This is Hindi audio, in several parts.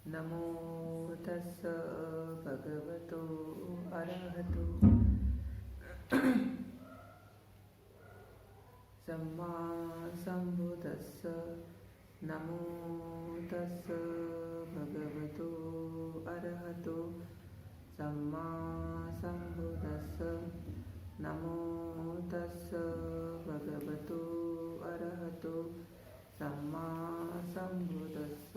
नमो तस्स भगवतो अरहतो सम्मा सम्बुद्धस्स। नमो तस्स भगवतो अरहतो सम्मा सम्बुद्धस्स। नमो तस्स भगवतो अरहतो सम्मा सम्बुद्धस्स।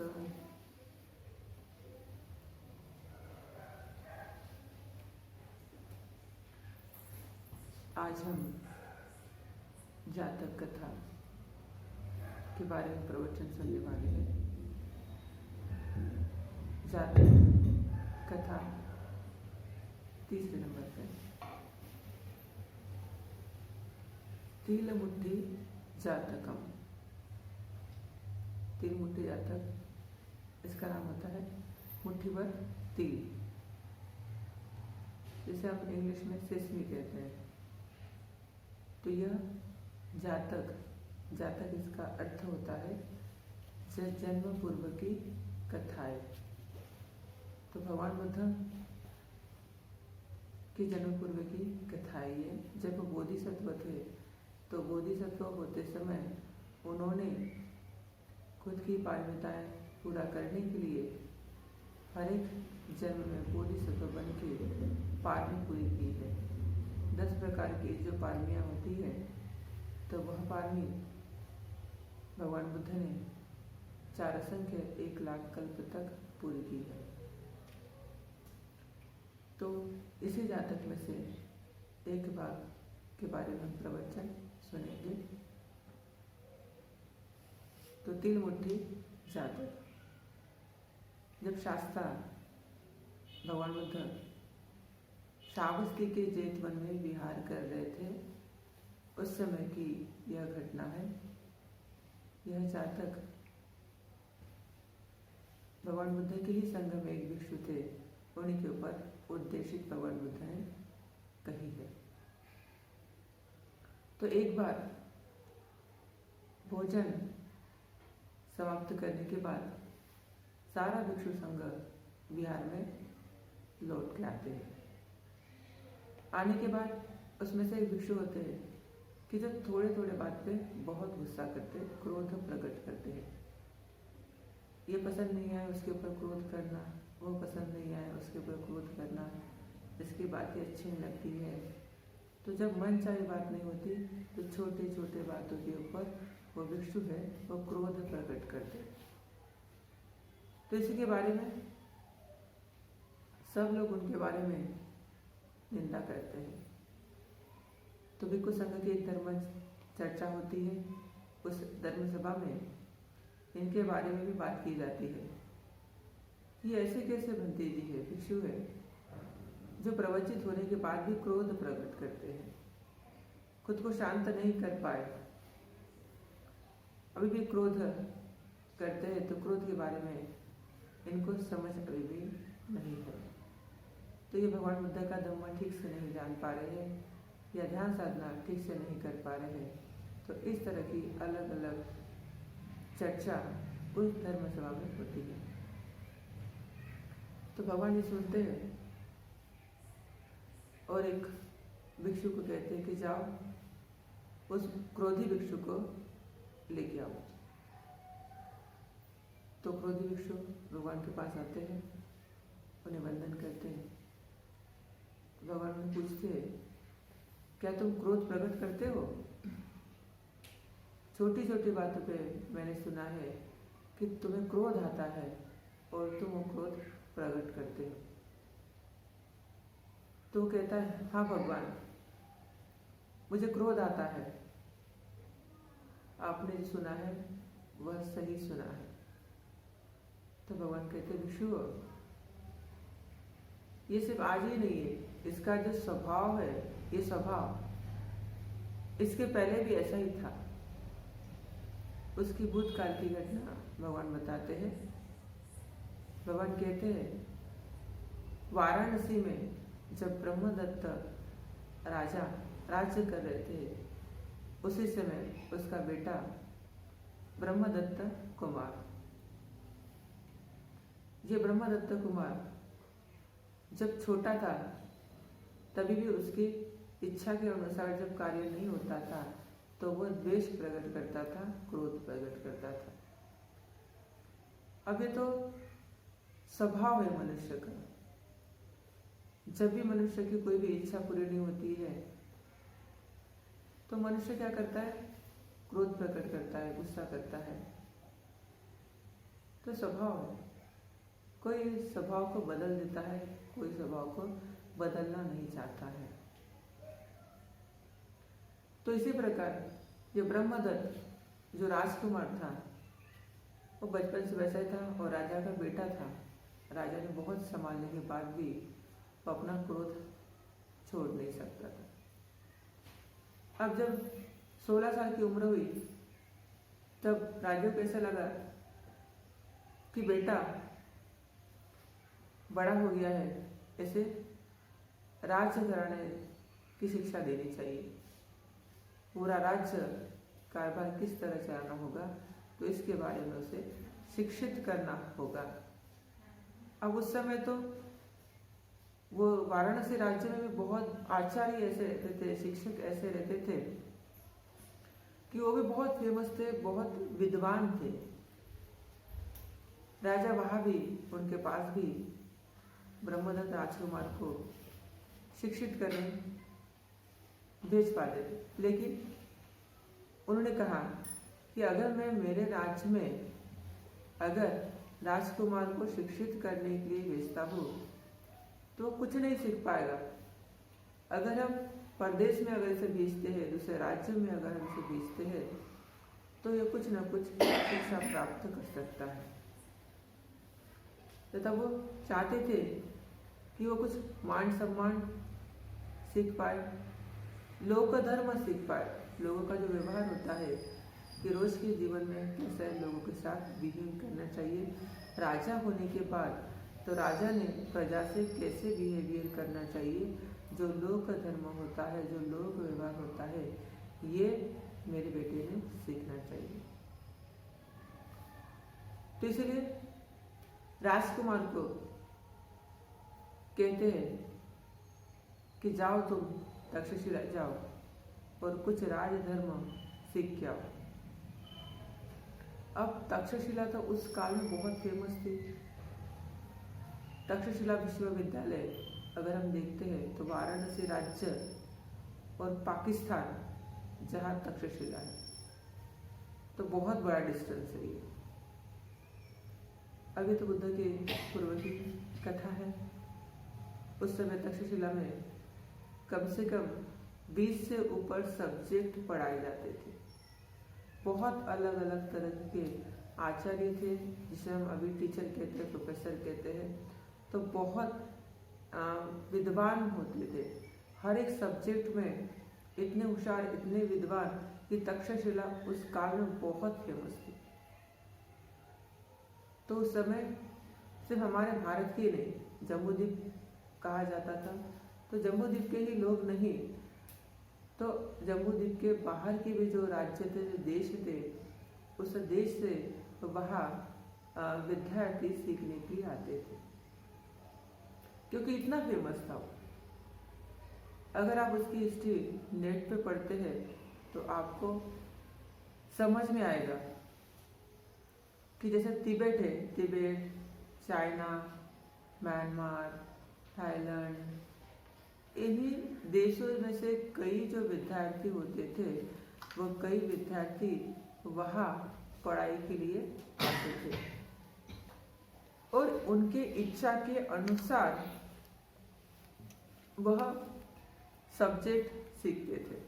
आज हम जातक कथा के बारे में प्रवचन सुनने वाले हैं। जातक कथा तीसरे नंबर पर। तिल मुट्ठी जातकम। तिल मुट्ठी जातक, इसका नाम होता है मुट्ठी भर तिल, जिसे आप इंग्लिश में सेसमी कहते हैं। तो यह जातक इसका अर्थ होता है जन्म पूर्व की कथाएं। तो भगवान बुद्ध की जन्म पूर्व की कथाएं ये। जब वो बोधिसत्व थे तो बोधिसत्व होते समय उन्होंने खुद की पारमिताएं पूरा करने के लिए हर एक जन्म में बोधिसत्व बन के पारमी पूरी की है। 10 प्रकार की जो पारमियां होती है, तो वह पारमी भगवान बुद्ध ने 4 असंख्य 1 लाख कल्प तक पूरी की है। तो इसी जातक में से एक भाग के बारे में हम प्रवचन सुनेंगे। तो तिल मुट्ठी जातक। जब शास्ता भगवान बुद्ध श्रावस्ती के जेठ वन में विहार कर रहे थे, उस समय की यह घटना है। यह जातक भगवान बुद्ध के ही संग में एक भिक्षु थे, उन्हीं के ऊपर उद्देशित भगवान बुद्ध ने कही है। तो एक बार भोजन समाप्त करने के बाद सारा भिक्षु संघ विहार में लौट के आते हैं। आने के बाद उसमें से एक भिक्षु होते हैं कि जो थोड़े थोड़े बात पे बहुत गुस्सा करते, क्रोध प्रकट करते हैं। ये पसंद नहीं आए उसके ऊपर क्रोध करना, वो पसंद नहीं आए उसके ऊपर क्रोध करना, इसकी बातें अच्छी नहीं लगती है। तो जब मन चाहे बात नहीं होती तो छोटे छोटे बातों के ऊपर वो भिक्षु है वो क्रोध प्रकट करते। तो इसी के बारे में सब लोग उनके बारे में निंदा करते हैं। तो भिक्षु संघ की एक धर्म चर्चा होती है। उस धर्म सभा में इनके बारे में भी बात की जाती है। ये ऐसे कैसे भंते जी है, भिक्षु है, जो प्रवचित होने के बाद भी क्रोध प्रकट करते हैं, खुद को शांत नहीं कर पाए, अभी भी क्रोध करते हैं। तो क्रोध के बारे में इनको समझ अभी भी नहीं है। तो ये भगवान बुद्ध का धम्म ठीक से नहीं जान पा रहे हैं या ध्यान साधना ठीक से नहीं कर पा रहे हैं। तो इस तरह की अलग अलग चर्चा उस धर्म सभा में होती है। तो भगवान ये सुनते हैं और एक भिक्षु को कहते हैं कि जाओ उस क्रोधी भिक्षु को लेके आओ। तो क्रोधी भिक्षु भगवान के पास आते हैं, उन्हें वंदन करते हैं। भगवान उन्हें पूछते हैं, क्या तुम क्रोध प्रकट करते हो? छोटी छोटी बातों पे मैंने सुना है कि तुम्हें क्रोध आता है और तुम वो क्रोध प्रकट करते हो। तो कहता है, हाँ भगवान, मुझे क्रोध आता है। आपने जो सुना है वह सही सुना है। तो भगवान कहते, भिक्षु ये सिर्फ आज ही नहीं है, इसका जो स्वभाव है, ये स्वभाव इसके पहले भी ऐसा ही था। उसकी भूतकाल की घटना भगवान बताते हैं। भगवान कहते हैं, वाराणसी में जब ब्रह्मदत्त राजा राज्य कर रहे थे, उसी समय उसका बेटा ब्रह्मदत्त कुमार, ये ब्रह्मदत्त कुमार जब छोटा था तभी भी उसकी इच्छा के अनुसार जब कार्य नहीं होता था तो वह द्वेष प्रकट करता था, क्रोध प्रकट करता था। अब ये तो स्वभाव है मनुष्य का। जब भी मनुष्य की कोई भी इच्छा पूरी नहीं होती है तो मनुष्य क्या करता है? क्रोध प्रकट करता है, गुस्सा करता है। तो स्वभाव है। कोई स्वभाव को बदल देता है, कोई स्वभाव को बदलना नहीं चाहता है। तो इसी प्रकार ये ब्रह्मदत्त जो राजकुमार था वो बचपन से वैसा ही था और राजा का बेटा था। राजा ने बहुत संभालने के बाद भी वो अपना क्रोध छोड़ नहीं सकता था। अब जब 16 साल की उम्र हुई तब राजा को ऐसा लगा कि बेटा बड़ा हो गया है, ऐसे राज्य कराने की शिक्षा देनी चाहिए। पूरा राज्य कारभार किस तरह चलाना होगा तो इसके बारे में उसे शिक्षित करना होगा। अब उस समय तो वो वाराणसी राज्य में भी बहुत आचार्य ऐसे रहते थे, शिक्षक ऐसे रहते थे कि वो भी बहुत फेमस थे, बहुत विद्वान थे। राजा वहां भी उनके पास भी ब्रह्मदत्त राजकुमार को शिक्षित करने भेज पाते थे। लेकिन उन्होंने कहा कि अगर मैं मेरे राज्य में अगर राजकुमार को शिक्षित करने के लिए भेजता हूँ तो कुछ नहीं सीख पाएगा। अगर हम प्रदेश में अगर इसे भेजते हैं, दूसरे राज्य में अगर हम इसे भेजते हैं तो ये कुछ न कुछ शिक्षा प्राप्त कर सकता है। तथा वो चाहते थे कि वो कुछ मान सम्मान सीख पाए, लोक धर्म सीख पाए, लोगों का जो व्यवहार होता है कि रोज के जीवन में कैसे लोगों के साथ बिहेव करना चाहिए। राजा होने के बाद तो राजा ने प्रजा से कैसे बिहेवियर करना चाहिए, जो लोक धर्म होता है, जो लोक व्यवहार होता है, ये मेरे बेटे ने सीखना चाहिए। तो इसलिए राजकुमार को कहते हैं कि जाओ तुम तक्षशिला जाओ और कुछ राजधर्म सीख के आओ। अब तक्षशिला तो उस काल में बहुत फेमस थी। तक्षशिला विश्वविद्यालय अगर हम देखते हैं तो वाराणसी राज्य और पाकिस्तान जहाँ तक्षशिला है तो बहुत बड़ा डिस्टेंस है ये। अभी तो बुद्ध के पूर्व की कथा है। उस समय तक्षशिला में कम से कम 20 से ऊपर सब्जेक्ट पढ़ाए जाते थे। बहुत अलग अलग तरह के आचार्य थे, जिसे हम अभी टीचर कहते हैं, प्रोफेसर कहते हैं। तो बहुत विद्वान होते थे। हर एक सब्जेक्ट में इतने होशियार, इतने विद्वान कि तक्षशिला उस काल में बहुत फेमस थी। तो उस समय सिर्फ हमारे भारत के नहीं, जम्बूद्वीप कहा जाता था। तो जम्बूद्वीप के ही लोग नहीं, तो जम्बूद्वीप के बाहर के भी जो राज्य थे, जो देश थे, उस देश से तो वहाँ विद्यार्थी सीखने के लिए आते थे, क्योंकि इतना फेमस था। अगर आप उसकी हिस्ट्री नेट पे पढ़ते हैं तो आपको समझ में आएगा कि जैसे तिब्बत है, तिब्बत, चाइना, म्यांमार, थाईलैंड, इन्हीं देशों में से कई जो विद्यार्थी होते थे वो कई विद्यार्थी वहाँ पढ़ाई के लिए आते थे और उनके इच्छा के अनुसार वह सब्जेक्ट सीखते थे।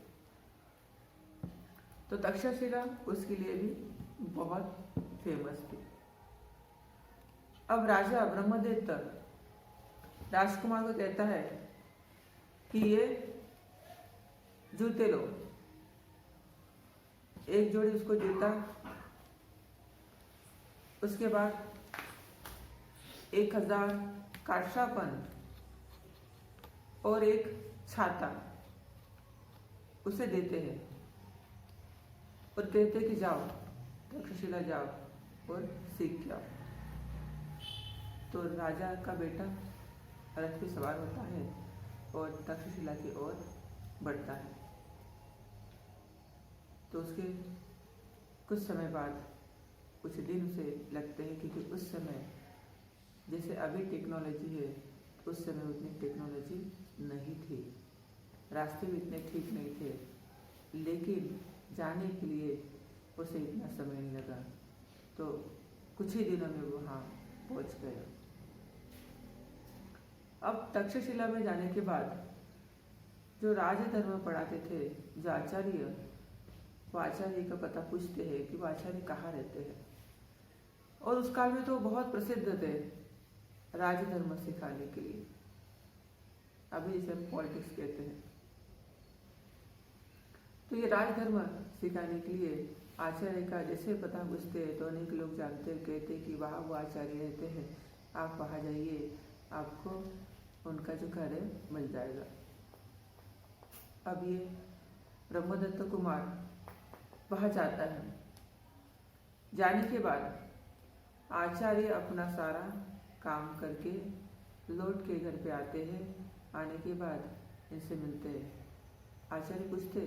तो तक्षशिला उसके लिए भी बहुत फेमस थी। अब राजा ब्रह्मदत्त राजकुमार को कहता है कि ये जूते लो। एक जोड़ी उसको जूता, उसके बाद 1000 काशापन और एक छाता उसे देते हैं और कहते हैं कि जाओ तक्षशिला जाओ और सीख के आओ। तो राजा का बेटा रथ पे सवार होता है और तक्षशिला की ओर बढ़ता है। तो उसके कुछ समय बाद, कुछ दिन उसे लगते हैं, क्योंकि उस समय जैसे अभी टेक्नोलॉजी है, उस समय उतनी टेक्नोलॉजी नहीं थी, रास्ते भी इतने ठीक नहीं थे, लेकिन जाने के लिए उसे इतना समय नहीं लगा। तो कुछ ही दिनों में वो वहाँ पहुँच गया। अब तक्षशिला में जाने के बाद जो राजधर्म पढ़ाते थे, जो आचार्य, वो आचार्य का पता पूछते हैं कि वो आचार्य कहाँ रहते हैं। और उस काल में तो बहुत प्रसिद्ध थे राजधर्म सिखाने के लिए, अभी जिसे हम पॉलिटिक्स कहते हैं। तो ये राजधर्म सिखाने के लिए आचार्य का जैसे पता पूछते हैं तो अनेक लोग जानते हैं, कहते हैं कि वहाँ वो आचार्य रहते हैं, आप वहाँ जाइए, आपको उनका जो घर है मिल जाएगा। अब ये ब्रह्मदत्त कुमार वहाँ जाता है। जाने के बाद आचार्य अपना सारा काम करके लौट के घर पे आते हैं। आने के बाद इनसे मिलते हैं। आचार्य पूछते,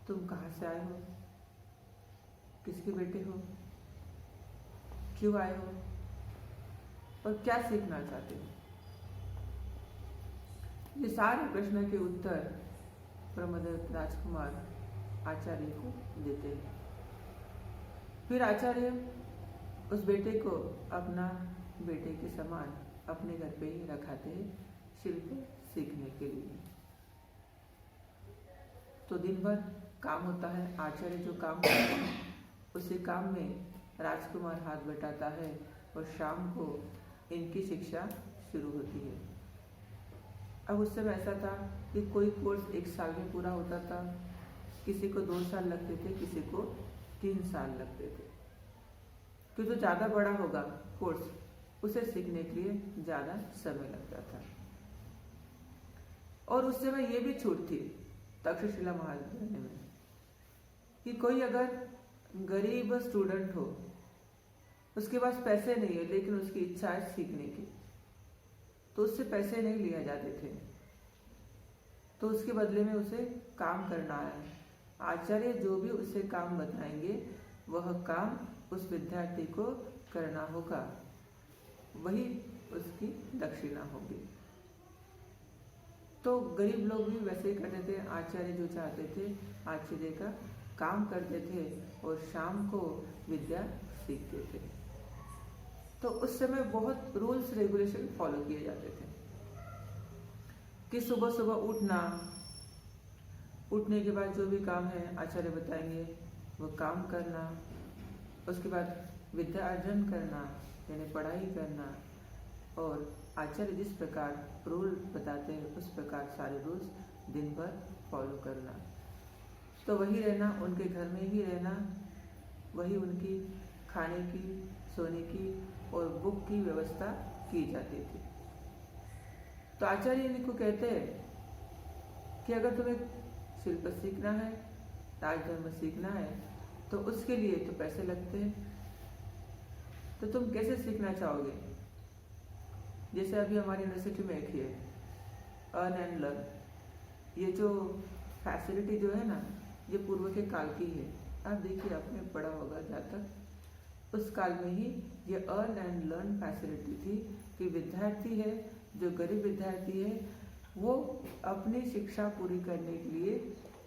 तुम कहाँ से आए हो, किसके बेटे हो, क्यों आए हो और क्या सीखना चाहते हो। ये सारे प्रश्न के उत्तर ब्रह्मदत्त राजकुमार आचार्य को देते हैं। फिर आचार्य उस बेटे को अपना बेटे के समान अपने घर पे ही रखाते हैं शिल्प सीखने के लिए। तो दिन भर काम होता है, आचार्य जो काम करते हैं उसी काम में राजकुमार हाथ बटाता है और शाम को इनकी शिक्षा शुरू होती है। अब उस समय ऐसा था कि कोई कोर्स 1 साल में पूरा होता था, किसी को 2 साल लगते थे, किसी को 3 साल लगते थे। तो जो ज़्यादा बड़ा होगा कोर्स, उसे सीखने के लिए ज़्यादा समय लगता था। और उस समय ये भी छूट थी तक्षशिला महाविद्यालय में कि कोई अगर गरीब स्टूडेंट हो, उसके पास पैसे नहीं है लेकिन उसकी इच्छा है सीखने की, तो उससे पैसे नहीं लिए जाते थे, तो उसके बदले में उसे काम करना है। आचार्य जो भी उसे काम बताएंगे वह काम उस विद्यार्थी को करना होगा, वही उसकी दक्षिणा होगी। तो गरीब लोग भी वैसे ही करते थे, आचार्य जो चाहते थे आचार्य का काम करते थे और शाम को विद्या सीखते थे। तो उस समय बहुत रूल्स रेगुलेशन फॉलो किए जाते थे कि सुबह सुबह उठना, उठने के बाद जो भी काम है आचार्य बताएंगे वो काम करना, उसके बाद विद्या अर्जन करना यानी पढ़ाई करना, और आचार्य जिस प्रकार रूल बताते हैं उस प्रकार सारे रूल्स दिन भर फॉलो करना। तो वही रहना, उनके घर में ही रहना, वही उनकी खाने की, सोने की और बुक की व्यवस्था की जाती थी। तो आचार्य इनको कहते हैं कि अगर तुम्हें शिल्प सीखना है, राजधर्म सीखना है, तो उसके लिए तो पैसे लगते हैं, तो तुम कैसे सीखना चाहोगे। जैसे अभी हमारी यूनिवर्सिटी में एक ही है अर्न एंड लर्न, ये जो फैसिलिटी जो है ना, ये पूर्व के काल की है। आप देखिए, आपने पढ़ा होगा जहाँ तक, उस काल में ही ये अर्न एंड लर्न फैसिलिटी थी कि विद्यार्थी है, जो गरीब विद्यार्थी है, वो अपनी शिक्षा पूरी करने के लिए,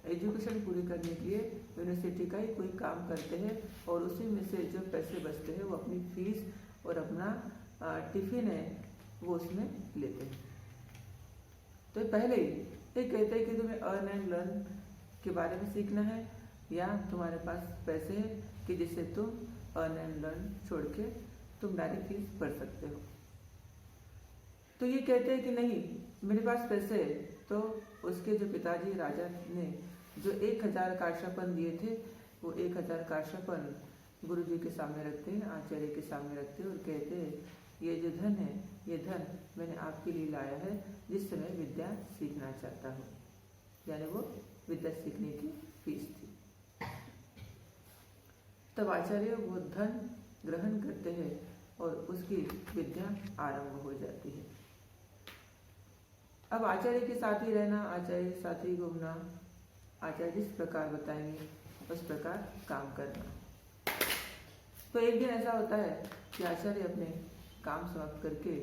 एजुकेशन पूरी करने के लिए यूनिवर्सिटी का ही कोई काम करते हैं और उसी में से जो पैसे बचते हैं वो अपनी फीस और अपना टिफिन है वो उसमें लेते हैं। तो पहले ही ये कहते हैं कि तुम्हें अर्न एंड लर्न के बारे में सीखना है या तुम्हारे पास पैसे हैं कि जिससे तुम अर्न एंड लर्न छोड़ के तुम डायरेक्ट फीस भर सकते हो। तो ये कहते हैं कि नहीं, मेरे पास पैसे है। तो उसके जो पिताजी राजा ने जो 1000 काश्यपन दिए थे, वो 1000 काश्यपन गुरु जी के सामने रखते हैं, आचार्य के सामने रखते हैं और कहते हैं ये जो धन है, ये धन मैंने आपके लिए लाया है जिससे मैं विद्या सीखना चाहता हूँ। यानी वो विद्या सीखने की फीस थी। तब आचार्य वो धन ग्रहण करते हैं और उसकी विद्या आरंभ हो जाती है। अब आचार्य के साथ ही रहना, आचार्य के साथ ही घूमना, आचार्य जिस प्रकार बताएंगे उस प्रकार काम करना। तो एक दिन ऐसा होता है कि आचार्य अपने काम समाप्त करके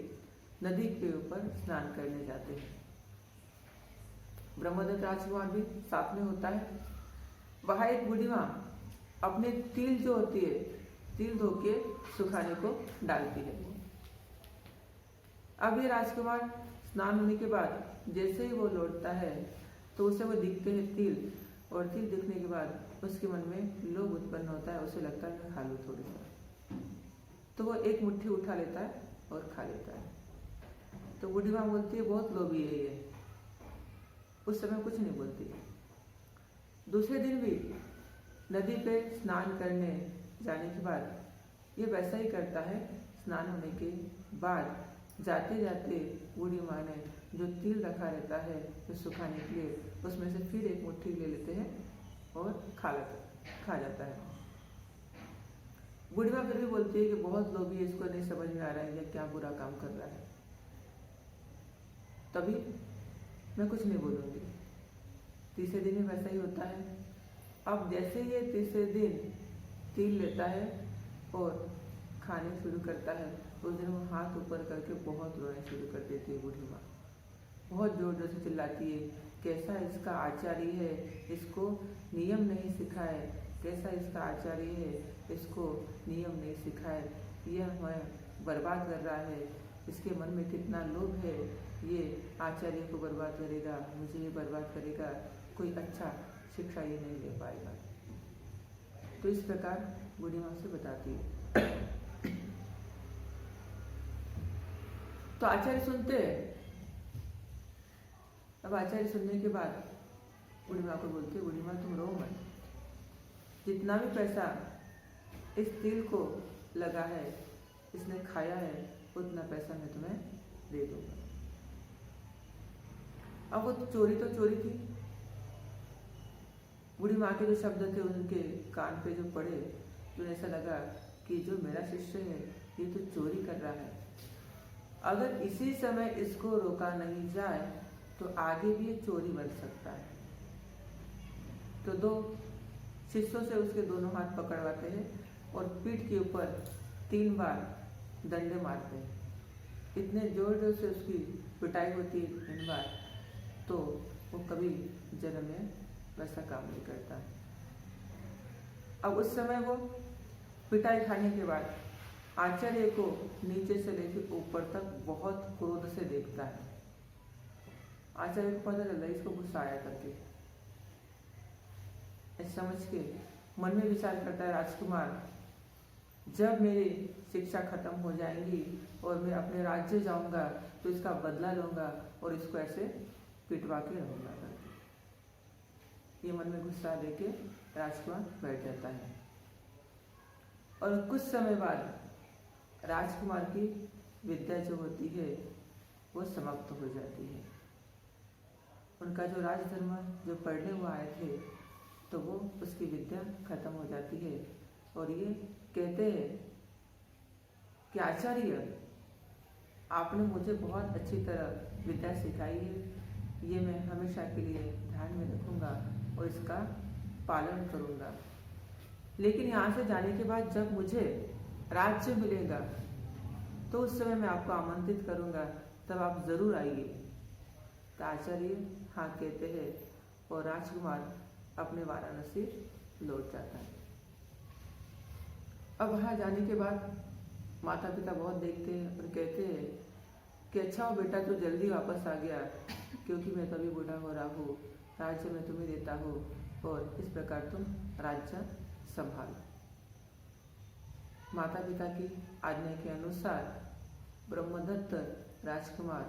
नदी के ऊपर स्नान करने जाते हैं। ब्रह्मदत्त राजकुमार भी साथ में होता है। वहां एक बूढ़ी माँ अपने तिल जो होती है, तिल धो के सुखाने को डालती है। अब ये राजकुमार स्नान होने के बाद जैसे ही वो लौटता है तो उसे वो दिखते हैं तिल, और तिल दिखने के बाद उसके मन में लोभ उत्पन्न होता है। उसे लगता है मैं खा लूं थोड़ी सा, तो वो एक मुट्ठी उठा लेता है और खा लेता है। तो बूढ़ी माँ बोलती है बहुत लोभी है ये, उस समय कुछ नहीं बोलती। दूसरे दिन भी नदी पे स्नान करने जाने के बाद ये वैसा ही करता है। स्नान होने के बाद जाते जाते बूढ़ी माँ ने जो तिल रखा रहता है तो सुखाने के लिए, उसमें से फिर एक मुट्ठी ले लेते हैं और खा जाता है। बूढ़ी माँ फिर भी बोलती है कि बहुत लोभी है, इसको नहीं समझ में आ रहा है या क्या बुरा काम कर रहा है। तभी मैं कुछ नहीं बोलूँगी। तीसरे दिन में वैसा ही होता है। अब जैसे ये तीसरे दिन तिल लेता है और खाने शुरू करता है, उस दिन वो हाथ ऊपर करके बहुत रोना शुरू कर देती है बूढ़ी माँ। बहुत जोर जोर से चिल्लाती है, कैसा इसका आचार्य है, इसको नियम नहीं सिखाए, कैसा इसका आचार्य है, इसको नियम नहीं सिखाए, यह हमें बर्बाद कर रहा है, इसके मन में कितना लोभ है, ये आचार्य को बर्बाद करेगा, मुझे ये बर्बाद करेगा, कोई अच्छा शिक्षा ये नहीं ले पाएगा। तो इस प्रकार बूढ़ी माँ से बताती है। तो आचार्य सुनते हैं। अब आचार्य सुनने के बाद बूढ़ी माँ को बोलते, बूढ़ी माँ तुम रो मत, जितना भी पैसा इस तिल को लगा है, इसने खाया है, उतना पैसा मैं तुम्हें दे दूंगा। अब वो चोरी तो चोरी थी। बूढ़ी माँ के जो शब्द थे उनके कान पे जो पड़े, तो ऐसा लगा कि जो मेरा शिष्य है ये तो चोरी कर रहा है, अगर इसी समय इसको रोका नहीं जाए तो आगे भी ये चोरी बढ़ सकता है। तो दो शिष्यों से उसके दोनों हाथ पकड़वाते हैं और पीठ के ऊपर 3 बार डंडे मारते हैं। इतने जोर जोर से उसकी पिटाई होती है 3 बार, तो वो कभी जन्म में वैसा काम नहीं करता। अब उस समय वो पिटाई खाने के बाद आचार्य को नीचे से लेकर ऊपर तक बहुत क्रोध से देखता है। आचार्य को पता चलता है इसको गुस्सा आया करके। ऐसा समझ के मन में विचार करता है, राजकुमार जब मेरी शिक्षा खत्म हो जाएंगी और मैं अपने राज्य जाऊंगा तो इसका बदला लूंगा और इसको ऐसे पिटवा के रहूंगा करके। ये मन में गुस्सा लेके राजकुमार बैठ जाता है। और कुछ समय बाद राजकुमार की विद्या जो होती है वो समाप्त हो जाती है। उनका जो राजधर्म जो पढ़ने हुआ आए थे तो वो उसकी विद्या खत्म हो जाती है। और ये कहते हैं कि आचार्य आपने मुझे बहुत अच्छी तरह विद्या सिखाई है, ये मैं हमेशा के लिए ध्यान में रखूंगा और इसका पालन करूंगा। लेकिन यहाँ से जाने के बाद जब मुझे राज्य मिलेगा तो उस समय मैं आपको आमंत्रित करूंगा, तब आप जरूर आइए। तो आचार्य हाँ कहते हैं और राजकुमार अपने वाराणसी लौट जाता है। अब वहाँ जाने के बाद माता पिता बहुत देखते हैं और कहते हैं कि अच्छा हो बेटा, तो जल्दी वापस आ गया, क्योंकि मैं तभी बूढ़ा हो रहा हूँ, राज्य मैं तुम्हें देता हूँ और इस प्रकार तुम राज्य संभालो। माता पिता की आज्ञा के अनुसार ब्रह्मदत्त राजकुमार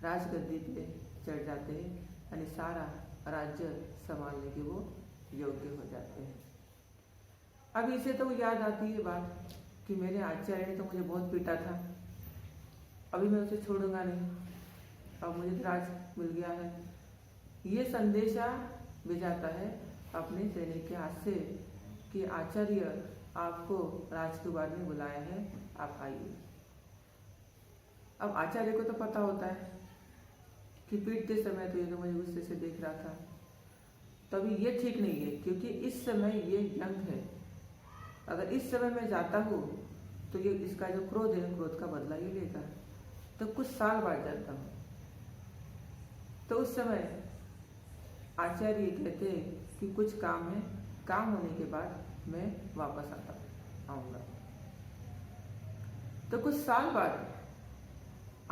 राजगद्दी पे चढ़ जाते हैं, यानी सारा राज्य संभालने के वो योग्य हो जाते हैं। अब इसे तो याद आती है बात कि मेरे आचार्य ने तो मुझे बहुत पीटा था, अभी मैं उसे छोड़ूंगा नहीं, अब मुझे तो राज मिल गया है। ये संदेशा भेजाता है अपने सैनिक के हाथ से कि आचार्य आपको राजकुमार ने बुलाया है, आप आइए। अब आचार्य को तो पता होता है कि पीटते समय तो ये तो मुझे गुस्से से देख रहा था, तो अभी ये ठीक नहीं है, क्योंकि इस समय ये यंग है। अगर इस समय मैं जाता हूँ तो ये इसका जो क्रोध है, क्रोध का बदला ये लेगा। तो कुछ साल बाद जाता हूँ, तो उस समय आचार्य कहते हैं कि कुछ काम है, काम होने के बाद मैं वापस आऊंगा। तो कुछ साल बाद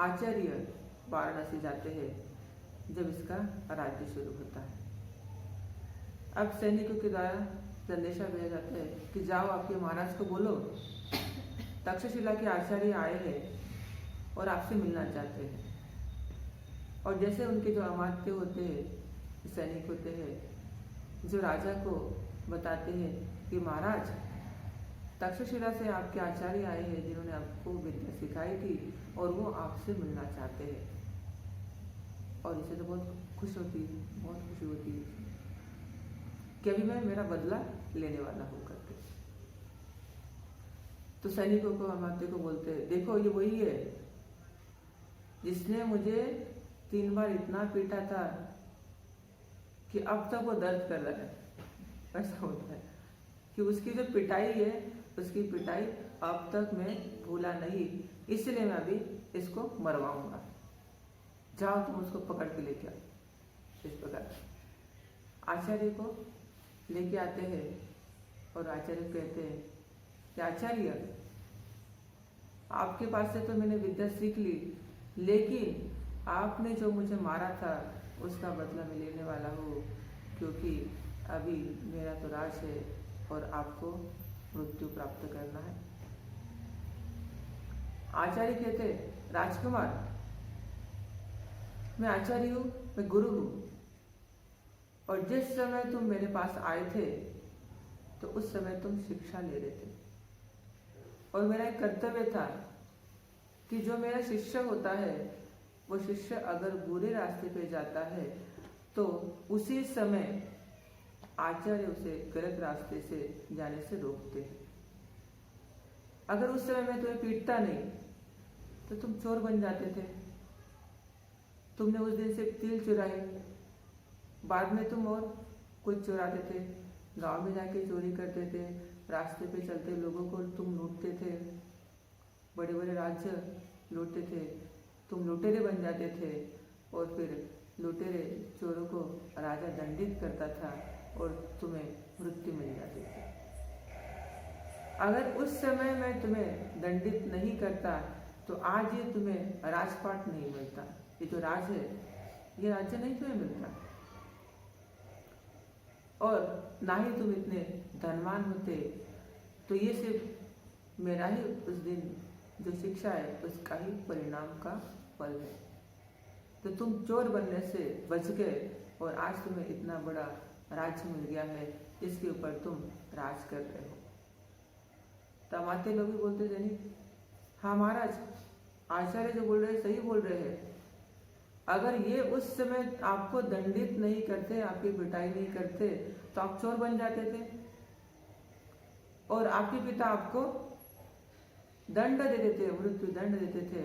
आचार्य वाराणसी जाते हैं, जब इसका राज्य शुरू होता है। अब सैनिकों के द्वारा संदेशा भेजा जाता है कि जाओ आपके महाराज को बोलो तक्षशिला के आचार्य आए हैं और आपसे मिलना चाहते हैं। और जैसे उनके जो अमात्य होते हैं, सैनिक होते हैं, जो राजा को बताते हैं कि महाराज तक्षशिला से आपके आचार्य आए हैं जिन्होंने आपको विद्या सिखाई थी और वो आपसे मिलना चाहते हैं। और इसे तो बहुत खुश होती है, बहुत खुशी होती है कि अभी मैं मेरा बदला लेने वाला हूँ करके। तो सैनिकों को अमात्य को बोलते हैं, देखो ये वही है जिसने मुझे 3 बार इतना पीटा था कि अब तक वो दर्द कर रहा है। ऐसा होता है कि उसकी जो पिटाई है, उसकी पिटाई अब तक मैं भूला नहीं, इसलिए मैं अभी इसको मरवाऊंगा। जाओ तुम उसको पकड़ के लेके आओ। इस प्रकार आचार्य को लेके आते हैं और आचार्य कहते हैं कि आचार्य आपके पास से तो मैंने विद्या सीख ली, लेकिन आपने जो मुझे मारा था उसका बदला मैं लेने वाला हूँ, क्योंकि अभी मेरा तो राज है और आपको मृत्यु प्राप्त करना है। आचार्य कहते राजकुमार मैं आचार्य हूँ, मैं गुरु हूँ, और जिस समय तुम मेरे पास आए थे तो उस समय तुम शिक्षा ले रहे थे, और मेरा एक कर्तव्य था कि जो मेरा शिष्य होता है वो शिष्य अगर बुरे रास्ते पे जाता है तो उसी समय आचार्य उसे गलत रास्ते से जाने से रोकते हैं। अगर उस समय मैं तुम्हें पीटता नहीं तो तुम चोर बन जाते थे। तुमने उस दिन से तिल चुराए, बाद में तुम और कुछ चुराते थे, गांव में जाके चोरी करते थे, रास्ते पे चलते लोगों को तुम लूटते थे, बड़े बड़े राज्य लूटते थे, तुम लुटेरे बन जाते थे, और फिर लुटेरे चोरों को राजा दंडित करता था और तुम्हें मृत्यु मिल जाती थी। अगर उस समय मैं तुम्हें दंडित नहीं करता तो आज ये तुम्हें राजपाट नहीं मिलता, ये जो राज है ये राज्य नहीं तुम्हें मिलता, और ना ही तुम इतने धनवान होते। तो ये सिर्फ मेरा ही उस दिन जो शिक्षा है उसका ही परिणाम का फल है। तो तुम चोर बनने से बच गए और आज तुम्हें इतना बड़ा राज्य मिल गया है, इसके ऊपर तुम राज कर रहे हो। तमाते लोग भी बोलते थे, हाँ महाराज आचार्य जो बोल रहे सही बोल रहे हैं। अगर ये उस समय आपको दंडित नहीं करते, आपकी पिटाई नहीं करते तो आप चोर बन जाते थे, और आपके पिता आपको दंड देते थे, मृत्यु दंड देते थे,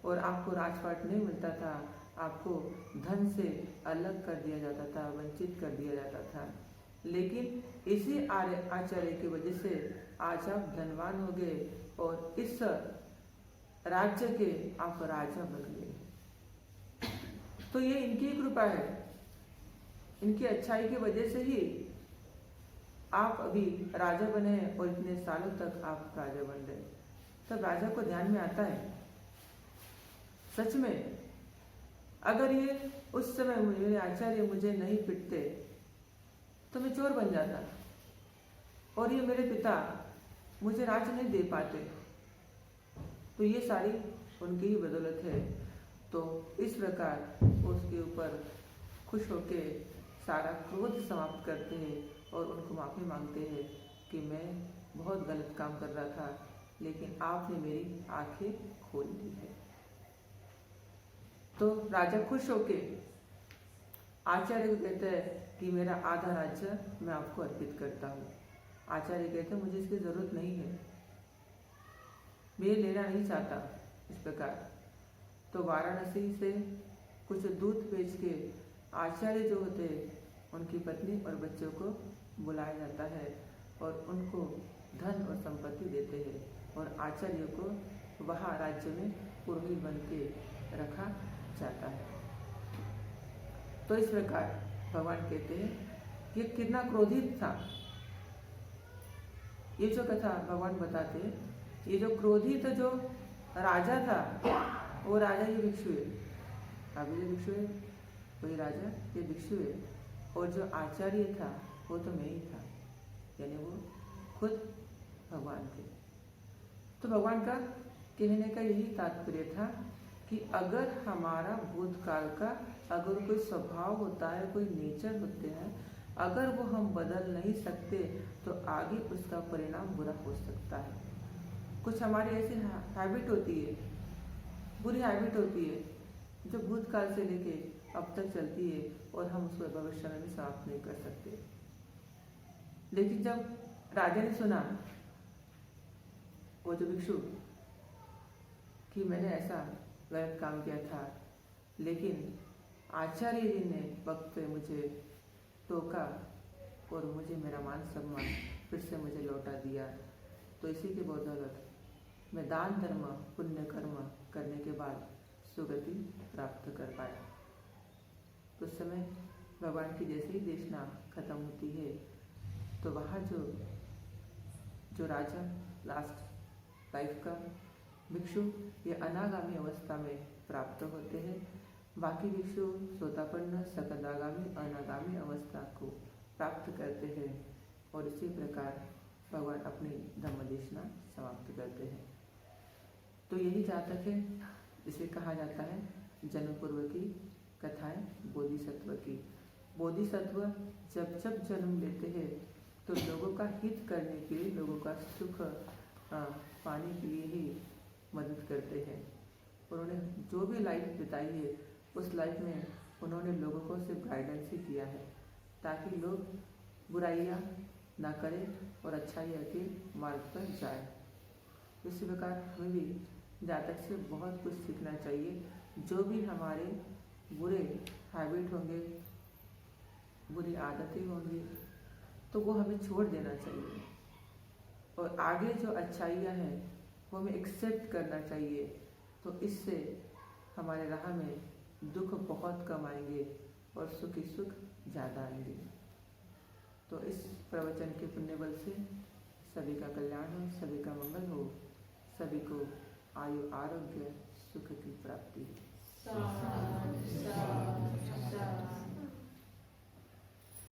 और आपको राजपाट नहीं मिलता था, आपको धन से अलग कर दिया जाता था, वंचित कर दिया जाता था। लेकिन इसी आचार्य की वजह से आज आप धनवान हो गए और इस राज्य के आप राजा बन गए। तो ये इनकी कृपा है, इनकी अच्छाई की वजह से ही आप अभी राजा बने हैं और इतने सालों तक आप राजा बन रहे। तब राजा को ध्यान में आता है सच में अगर ये उस समय मेरे आचार्य मुझे नहीं पिटते तो मैं चोर बन जाता, और ये मेरे पिता मुझे राज्य नहीं दे पाते। तो ये सारी उनकी ही बदौलत है। तो इस प्रकार उसके ऊपर खुश होके सारा क्रोध समाप्त करते हैं और उनको माफ़ी मांगते हैं कि मैं बहुत गलत काम कर रहा था, लेकिन आपने मेरी आंखें खोल दी है। तो राजा खुश होके आचार्य को कहता है कि मेरा आधा राज्य मैं आपको अर्पित करता हूँ। आचार्य कहते हैं मुझे इसकी ज़रूरत नहीं है, मैं लेना नहीं चाहता। इस प्रकार तो वाराणसी से कुछ दूध बेच के आचार्य जो होते उनकी पत्नी और बच्चों को बुलाया जाता है और उनको धन और संपत्ति देते हैं और आचार्य को वहाँ राज्य में पुरोहित बन के रखा जाता है। तो इस प्रकार भगवान कहते हैं कि कितना क्रोधित था। ये जो कथा भगवान बताते हैं, ये जो क्रोधित जो राजा था वो राजा ये भिक्षु है। अभी जो भिक्षु है वही राजा ये भिक्षु है और जो आचार्य था वो तो मैं ही था, यानी वो खुद भगवान थे। तो भगवान का कहने का यही तात्पर्य था कि अगर हमारा भूतकाल का अगर कोई स्वभाव होता है, कोई नेचर होते हैं, अगर वो हम बदल नहीं सकते तो आगे उसका परिणाम बुरा हो सकता है। कुछ हमारी ऐसी हैबिट होती है, बुरी हैबिट होती है जो भूतकाल से लेके अब तक चलती है और हम उसको भविष्य में भी समाप्त नहीं कर सकते। लेकिन जब राजा ने सुना, वो जो भिक्षु, कि मैंने ऐसा गलत काम किया था लेकिन आचार्य जी ने वक्त पे मुझे टोका और मुझे मेरा मान सम्मान फिर से मुझे लौटा दिया, तो इसी के बदौलत मैं दान धर्म पुण्य कर्म करने के बाद सुगति प्राप्त कर पाया। तो उस समय भगवान की जैसे ही देशना खत्म होती है तो वहाँ जो राजा लास्ट लाइफ का भिक्षु ये अनागामी अवस्था में प्राप्त होते हैं। बाकी भिक्षु सोतापन्न सकदागामी अनागामी अवस्था को प्राप्त करते हैं और इसी प्रकार भगवान अपनी धम्मदेशना समाप्त करते हैं। तो यही जातक है जिसे कहा जाता है जन्म पूर्व की कथाएं बोधिसत्व की। बोधिसत्व जब जब जन्म लेते हैं तो लोगों का हित करने के लिए, लोगों का सुख पाने के लिए ही मदद करते हैं। उन्होंने जो भी लाइफ बिताई है उस लाइफ में उन्होंने लोगों को सिर्फ गाइडेंस ही किया है ताकि लोग बुराइयां ना करें और अच्छाइयाँ के मार्ग पर जाए। इसी प्रकार हमें भी जातक से बहुत कुछ सीखना चाहिए। जो भी हमारे बुरे हैबिट होंगे, बुरी आदतें होंगी, तो वो हमें छोड़ देना चाहिए और आगे जो अच्छाइयाँ हैं वो हमें एक्सेप्ट करना चाहिए। तो इससे हमारे राह में दुख बहुत कम आएंगे और सुख ही सुख ज़्यादा आएंगे। तो इस प्रवचन के पुण्य बल से सभी का कल्याण हो, सभी का मंगल हो, सभी को आयु आरोग्य सुख की